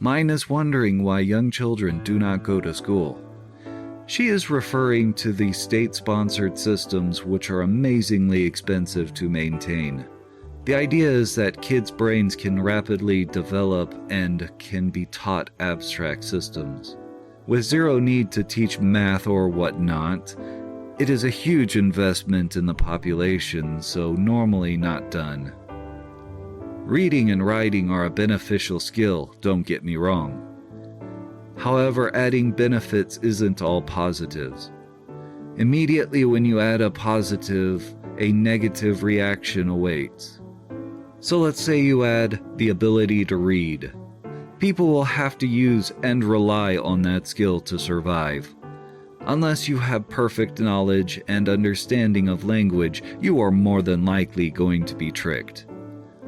Myne is wondering why young children do not go to school. She is referring to the state-sponsored systems which are amazingly expensive to maintain. The idea is that kids' brains can rapidly develop and can be taught abstract systems. With zero need to teach math or whatnot, it is a huge investment in the population, so normally not done. Reading and writing are a beneficial skill, don't get me wrong. However, adding benefits isn't all positives. Immediately when you add a positive, a negative reaction awaits. So let's say you add the ability to read. People will have to use and rely on that skill to survive. Unless you have perfect knowledge and understanding of language, you are more than likely going to be tricked.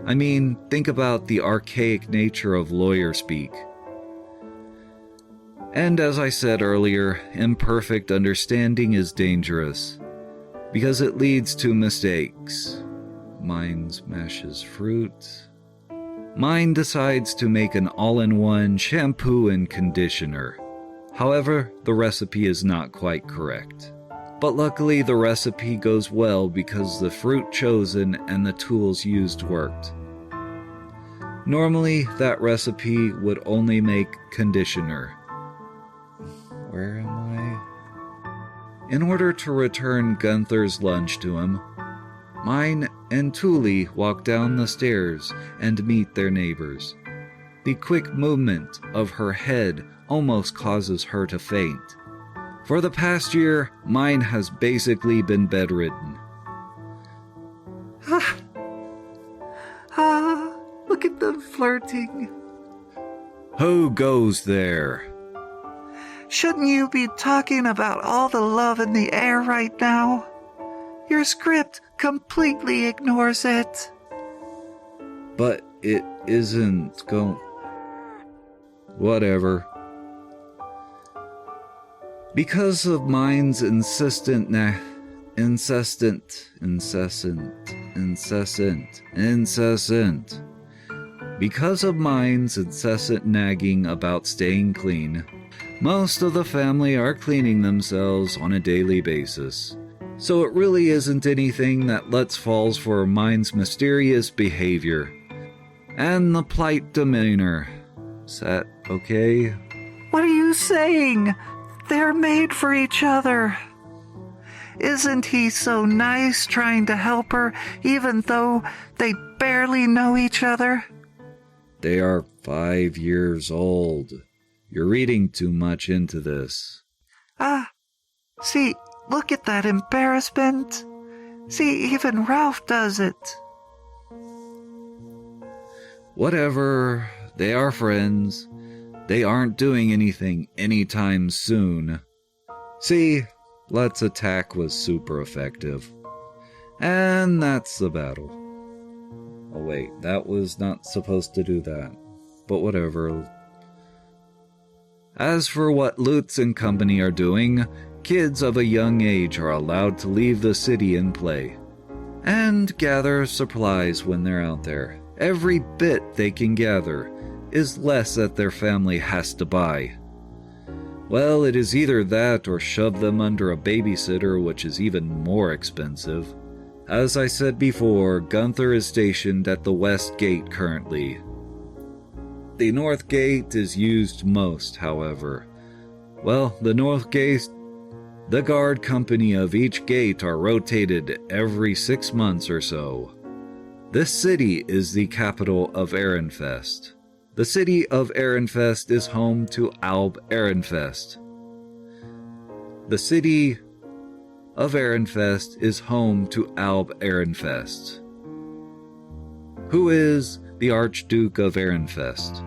I mean, think about the archaic nature of lawyer speak. And as I said earlier, imperfect understanding is dangerous, because it leads to mistakes. Myne smashes fruit. Myne decides to make an all-in-one shampoo and conditioner. However, the recipe is not quite correct. But luckily the recipe goes well because the fruit chosen and the tools used worked. Normally, that recipe would only make conditioner. Where am I? In order to return Gunther's lunch to him, Myne and Thule walk down the stairs and meet their neighbors. The quick movement of her head almost causes her to faint. For the past year, Myne has basically been bedridden. Look at them flirting. Who goes there? Shouldn't you be talking about all the love in the air right now? Your script completely ignores it. But it isn't Whatever. Because of Myne's incessant Because of Myne's incessant nagging about staying clean, most of the family are cleaning themselves on a daily basis. So it really isn't anything that Luts falls for Myne's mysterious behavior and the polite demeanor. Is that okay? What are you saying? They're made for each other. Isn't he so nice trying to help her even though they barely know each other? They are 5 years old. You're reading too much into this. See, look at that embarrassment. See, even Ralph does it. Whatever, they are friends. They aren't doing anything anytime soon. See, Luts' attack was super effective. And that's the battle. Oh wait, that was not supposed to do that. But whatever. As for what Luts and company are doing, kids of a young age are allowed to leave the city and play. And gather supplies when they're out there. Every bit they can gather is less that their family has to buy. Well, it is either that or shove them under a babysitter, which is even more expensive. As I said before, Gunther is stationed at the West Gate currently. The North Gate is used most, however. Well, the North Gate, the guard company of each gate are rotated every 6 months or so. This city is the capital of Ehrenfest. The city of Ehrenfest is home to Ehrenfest. The city of Ehrenfest is home to Ehrenfest, who is the Archduke of Ehrenfest.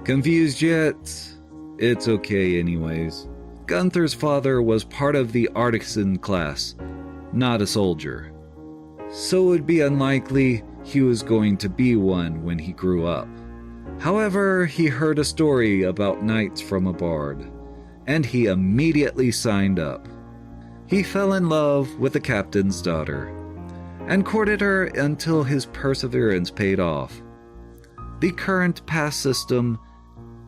Confused yet? It's okay anyways. Gunther's father was part of the artisan class, not a soldier. So it would be unlikely he was going to be one when he grew up. However, he heard a story about knights from a bard, and he immediately signed up. He fell in love with the captain's daughter, and courted her until his perseverance paid off. The current pass system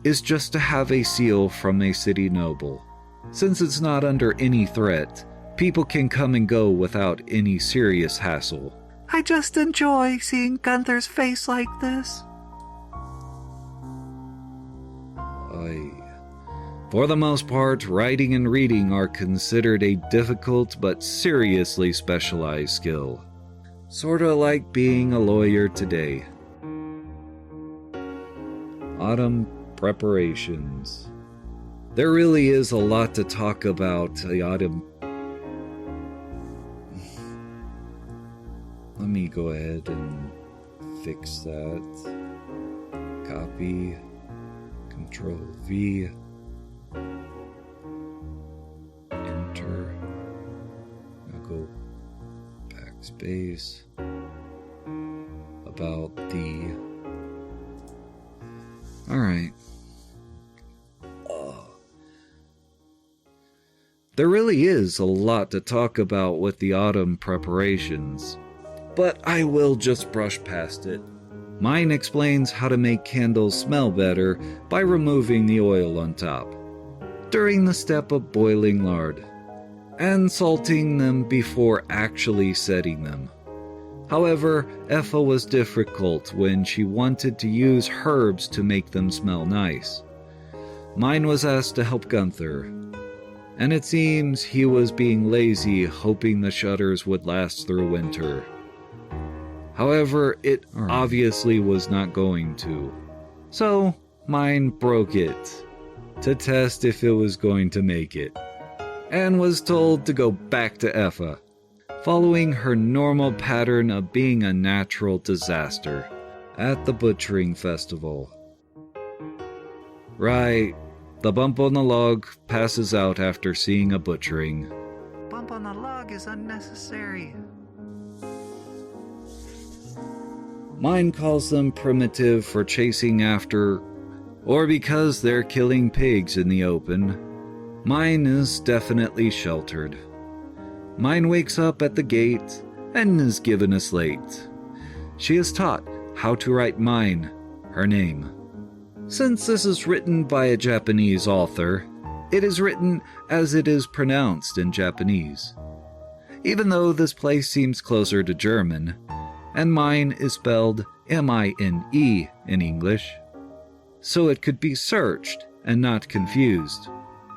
is just to have a seal from a city noble. Since it's not under any threat, people can come and go without any serious hassle. I just enjoy seeing Gunther's face like this. For the most part, writing and reading are considered a difficult but seriously specialized skill. Sorta like being a lawyer today. Autumn preparations. There really is a lot to talk about the autumn. Let me go ahead and fix that. Copy. Control V. Enter. Now go backspace. About the... Alright. There really is a lot to talk about with the autumn preparations, but I will just brush past it. Myne explains how to make candles smell better by removing the oil on top, during the step of boiling lard, and salting them before actually setting them. However, Effa was difficult when she wanted to use herbs to make them smell nice. Myne was asked to help Gunther, and it seems he was being lazy, hoping the shutters would last through winter. However, it obviously was not going to. So, Myne broke it, to test if it was going to make it, and was told to go back to Effa, following her normal pattern of being a natural disaster at the butchering festival. Right, the bump on the log passes out after seeing a butchering. Bump on the log is unnecessary. Myne calls them primitive for chasing after, or because they're killing pigs in the open. Myne is definitely sheltered. Myne wakes up at the gate and is given a slate. She is taught how to write Myne, her name. Since this is written by a Japanese author, it is written as it is pronounced in Japanese. Even though this place seems closer to German, and Myne is spelled M-I-N-E in English, so it could be searched and not confused.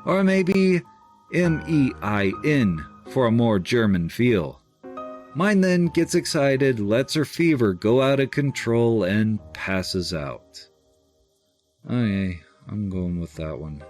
Or maybe M-E-I-N for a more German feel. Myne then gets excited, lets her fever go out of control, and passes out. Okay, I'm going with that one.